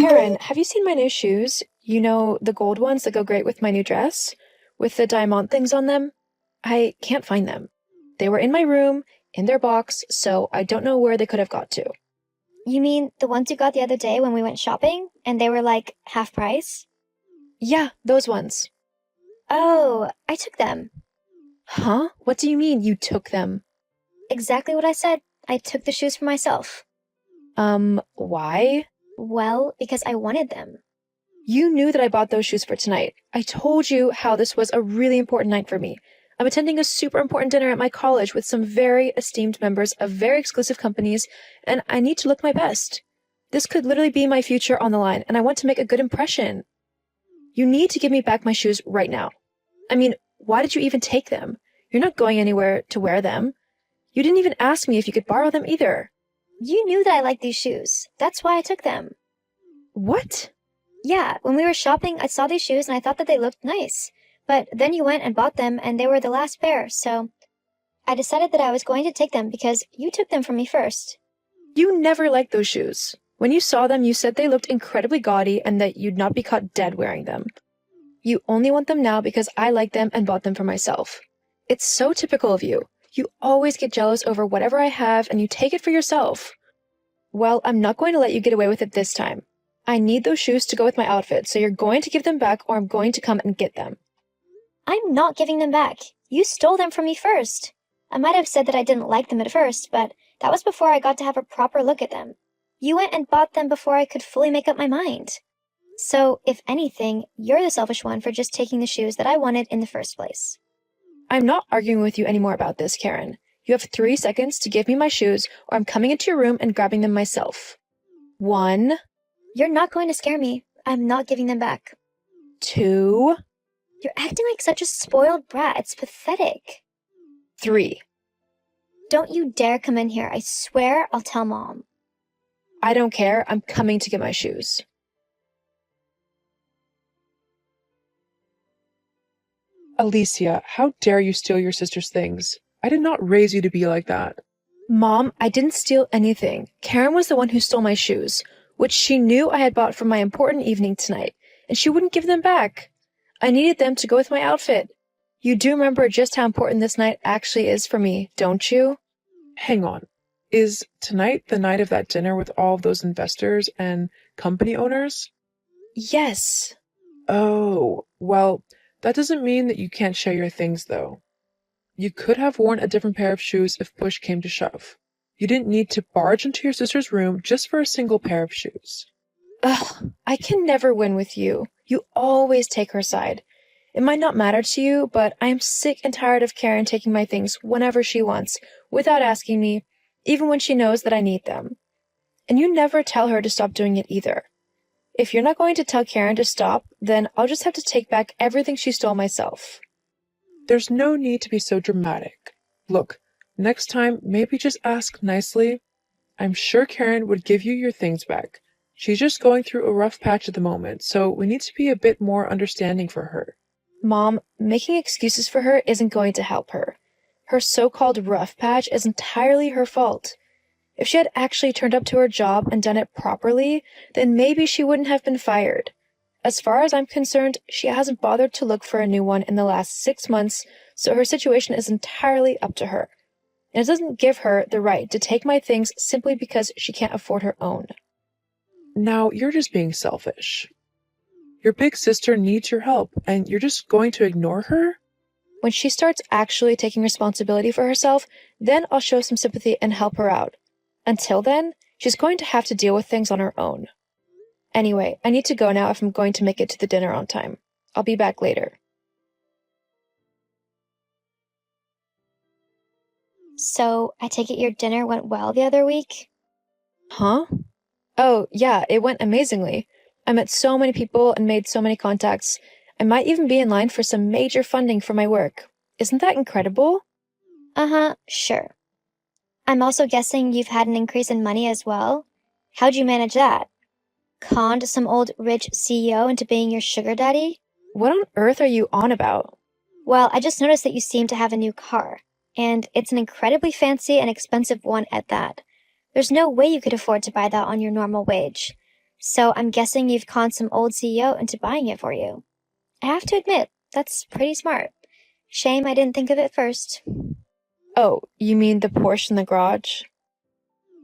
Karen, have you seen my new shoes? You know, the gold ones that go great with my new dress? With the diamond things on them? I can't find them. They were in my room, in their box, so I don't know where they could have got to. You mean the ones you got the other day when we went shopping and they were like half price? Yeah, those ones. Oh, I took them. Huh? What do you mean you took them? Exactly what I said. I took the shoes for myself. Why? Well, because I wanted them. You knew that I bought those shoes for tonight. I told you how this was a really important night for me. I'm attending a super important dinner at my college with some very esteemed members of very exclusive companies, and I need to look my best. This could literally be my future on the line, and I want to make a good impression. You need to give me back my shoes right now. I mean, why did you even take them? You're not going anywhere to wear them. You didn't even ask me if you could borrow them either. You knew that I liked these shoes. That's why I took them. What? Yeah, when we were shopping, I saw these shoes and I thought that they looked nice. But then you went and bought them and they were the last pair, so I decided that I was going to take them because you took them from me first. You never liked those shoes. When you saw them, you said they looked incredibly gaudy and that you'd not be caught dead wearing them. You only want them now because I like them and bought them for myself. It's so typical of you. You always get jealous over whatever I have and you take it for yourself. Well, I'm not going to let you get away with it this time. I need those shoes to go with my outfit, so you're going to give them back or I'm going to come and get them. I'm not giving them back. You stole them from me first. I might have said that I didn't like them at first, but that was before I got to have a proper look at them. You went and bought them before I could fully make up my mind. So, if anything, you're the selfish one for just taking the shoes that I wanted in the first place. I'm not arguing with you anymore about this, Karen. You have 3 seconds to give me my shoes or I'm coming into your room and grabbing them myself. 1, You're not going to scare me. I'm not giving them back. 2, You're acting like such a spoiled brat. It's pathetic. 3. Don't you dare come in here. I swear I'll tell Mom. I don't care. I'm coming to get my shoes. Alicia, how dare you steal your sister's things? I did not raise you to be like that. Mom, I didn't steal anything. Karen was the one who stole my shoes, which she knew I had bought for my important evening tonight, and she wouldn't give them back. I needed them to go with my outfit. You do remember just how important this night actually is for me, don't you? Hang on. Is tonight the night of that dinner with all of those investors and company owners? Yes. Oh, well, that doesn't mean that you can't share your things, though. You could have worn a different pair of shoes if push came to shove. You didn't need to barge into your sister's room just for a single pair of shoes. Ugh, I can never win with you. You always take her side. It might not matter to you, but I am sick and tired of Karen taking my things whenever she wants, without asking me, even when she knows that I need them. And you never tell her to stop doing it either. If you're not going to tell Karen to stop, then I'll just have to take back everything she stole myself. There's no need to be so dramatic. Look, next time, maybe just ask nicely. I'm sure Karen would give you your things back. She's just going through a rough patch at the moment, so we need to be a bit more understanding for her. Mom, making excuses for her isn't going to help her. Her so-called rough patch is entirely her fault. If she had actually turned up to her job and done it properly, then maybe she wouldn't have been fired. As far as I'm concerned, she hasn't bothered to look for a new one in the last 6 months, so her situation is entirely up to her. And it doesn't give her the right to take my things simply because she can't afford her own. Now, you're just being selfish. Your big sister needs your help, and you're just going to ignore her? When she starts actually taking responsibility for herself, then I'll show some sympathy and help her out. Until then, she's going to have to deal with things on her own. Anyway, I need to go now if I'm going to make it to the dinner on time. I'll be back later. So, I take it your dinner went well the other week? Huh? Oh, yeah, it went amazingly. I met so many people and made so many contacts. I might even be in line for some major funding for my work. Isn't that incredible? Uh-huh, sure. I'm also guessing you've had an increase in money as well? How'd you manage that? Conned some old rich CEO into being your sugar daddy? What on earth are you on about? Well, I just noticed that you seem to have a new car, and it's an incredibly fancy and expensive one at that. There's no way you could afford to buy that on your normal wage. So I'm guessing you've conned some old CEO into buying it for you. I have to admit, that's pretty smart. Shame I didn't think of it first. Oh, you mean the Porsche in the garage?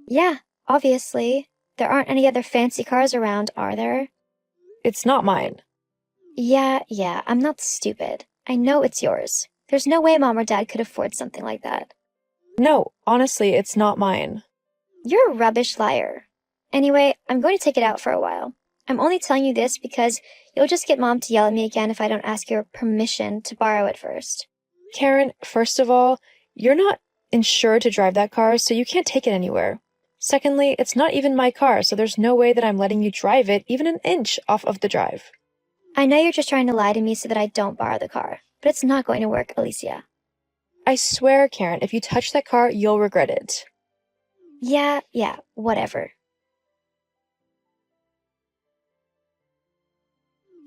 Yeah, obviously. There aren't any other fancy cars around, are there? It's not mine. Yeah, I'm not stupid. I know it's yours. There's no way Mom or Dad could afford something like that. No, honestly, it's not mine. You're a rubbish liar. Anyway, I'm going to take it out for a while. I'm only telling you this because you'll just get Mom to yell at me again if I don't ask your permission to borrow it first. Karen, first of all, you're not insured to drive that car, so you can't take it anywhere. Secondly, it's not even my car, so there's no way that I'm letting you drive it even an inch off of the drive. I know you're just trying to lie to me so that I don't borrow the car, but it's not going to work, Alicia. I swear, Karen, if you touch that car, you'll regret it. Yeah, whatever.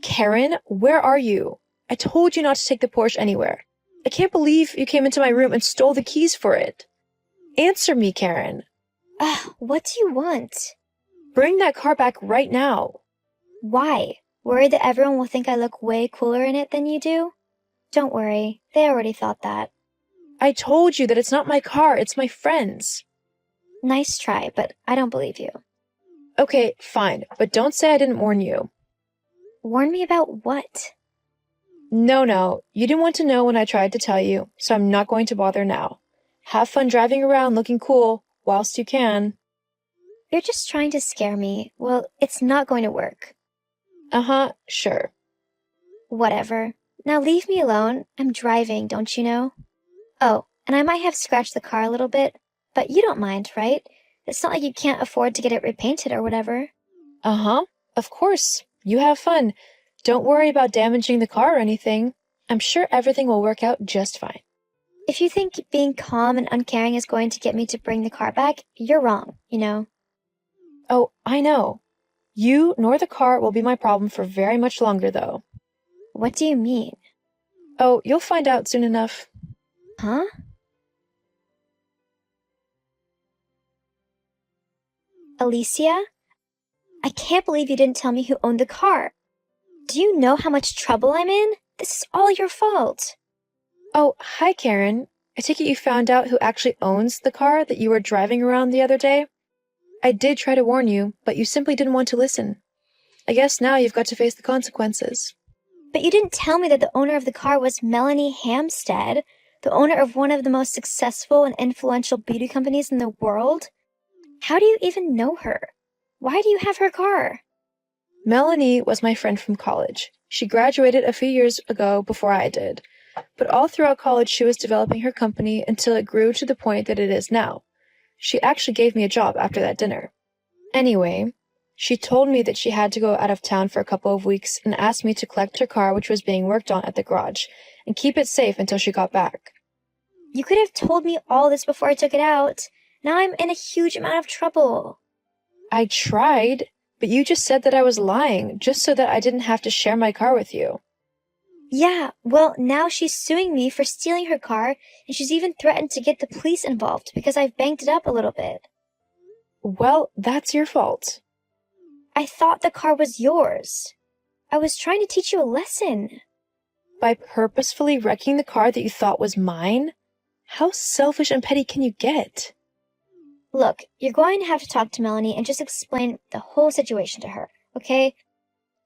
Karen, where are you? I told you not to take the Porsche anywhere. I can't believe you came into my room and stole the keys for it. Answer me, Karen. What do you want? Bring that car back right now. Why? Worried that everyone will think I look way cooler in it than you do? Don't worry, they already thought that. I told you that it's not my car, it's my friend's. Nice try, but I don't believe you. Okay, fine, but don't say I didn't warn you. Warn me about what? No, you didn't want to know when I tried to tell you, so I'm not going to bother now. Have fun driving around looking cool, whilst you can. You're just trying to scare me. Well, it's not going to work. Sure. Whatever. Now leave me alone. I'm driving, don't you know? Oh, and I might have scratched the car a little bit, but you don't mind, right? It's not like you can't afford to get it repainted or whatever. Of course. You have fun. Don't worry about damaging the car or anything. I'm sure everything will work out just fine. If you think being calm and uncaring is going to get me to bring the car back, you're wrong, you know? Oh, I know. You nor the car will be my problem for very much longer, though. What do you mean? Oh, you'll find out soon enough. Huh? Alicia? I can't believe you didn't tell me who owned the car. Do you know how much trouble I'm in? This is all your fault. Oh, hi, Karen. I take it you found out who actually owns the car that you were driving around the other day? I did try to warn you, but you simply didn't want to listen. I guess now you've got to face the consequences. But you didn't tell me that the owner of the car was Melanie Hampstead, the owner of one of the most successful and influential beauty companies in the world. How do you even know her? Why do you have her car? Melanie was my friend from college. She graduated a few years ago before I did. But all throughout college, she was developing her company until it grew to the point that it is now. She actually gave me a job after that dinner. Anyway, she told me that she had to go out of town for a couple of weeks and asked me to collect her car, which was being worked on at the garage, and keep it safe until she got back. You could have told me all this before I took it out. Now I'm in a huge amount of trouble. I tried, but you just said that I was lying, just so that I didn't have to share my car with you. Yeah, well, now she's suing me for stealing her car, and she's even threatened to get the police involved because I've banged it up a little bit. Well, that's your fault. I thought the car was yours. I was trying to teach you a lesson. By purposefully wrecking the car that you thought was mine? How selfish and petty can you get? Look, you're going to have to talk to Melanie and just explain the whole situation to her, okay?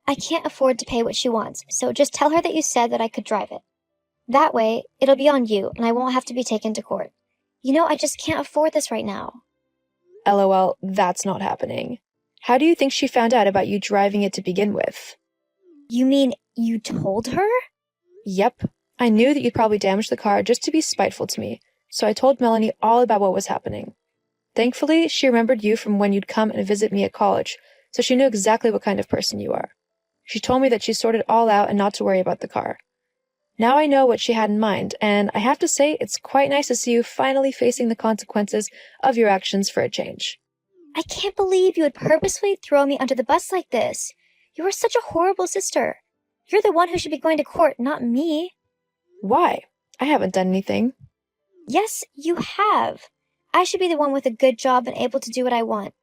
I can't afford to pay what she wants, so just tell her that you said that I could drive it. That way, it'll be on you, and I won't have to be taken to court. You know, I just can't afford this right now. LOL, that's not happening. How do you think she found out about you driving it to begin with? You mean you told her? Yep. I knew that you'd probably damage the car just to be spiteful to me, so I told Melanie all about what was happening. Thankfully, she remembered you from when you'd come and visit me at college, so she knew exactly what kind of person you are. She told me that she sorted it all out and not to worry about the car. Now I know what she had in mind, and I have to say it's quite nice to see you finally facing the consequences of your actions for a change. I can't believe you would purposefully throw me under the bus like this. You are such a horrible sister. You're the one who should be going to court, not me. Why? I haven't done anything. Yes, you have. I should be the one with a good job and able to do what I want.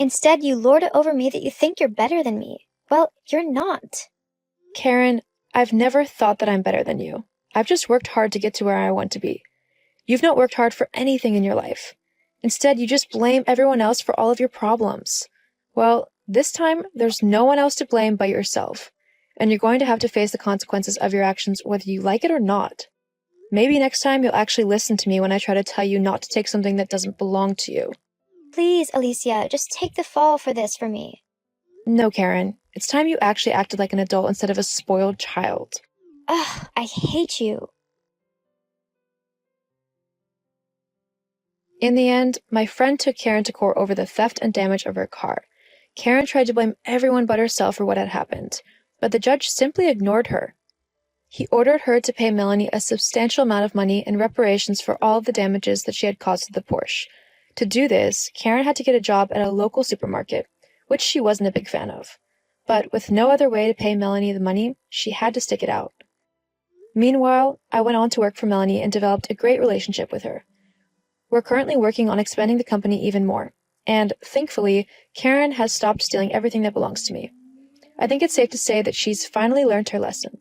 Instead, you lord it over me that you think you're better than me. Well, you're not. Karen, I've never thought that I'm better than you. I've just worked hard to get to where I want to be. You've not worked hard for anything in your life. Instead, you just blame everyone else for all of your problems. Well, this time, there's no one else to blame but yourself. And you're going to have to face the consequences of your actions whether you like it or not. Maybe next time you'll actually listen to me when I try to tell you not to take something that doesn't belong to you. Please, Alicia, just take the fall for this for me. No, Karen. It's time you actually acted like an adult instead of a spoiled child. Ugh, I hate you. In the end, my friend took Karen to court over the theft and damage of her car. Karen tried to blame everyone but herself for what had happened, but the judge simply ignored her. He ordered her to pay Melanie a substantial amount of money in reparations for all of the damages that she had caused to the Porsche. To do this, Karen had to get a job at a local supermarket, which she wasn't a big fan of. But with no other way to pay Melanie the money, she had to stick it out. Meanwhile, I went on to work for Melanie and developed a great relationship with her. We're currently working on expanding the company even more, and thankfully, Karen has stopped stealing everything that belongs to me. I think it's safe to say that she's finally learned her lesson.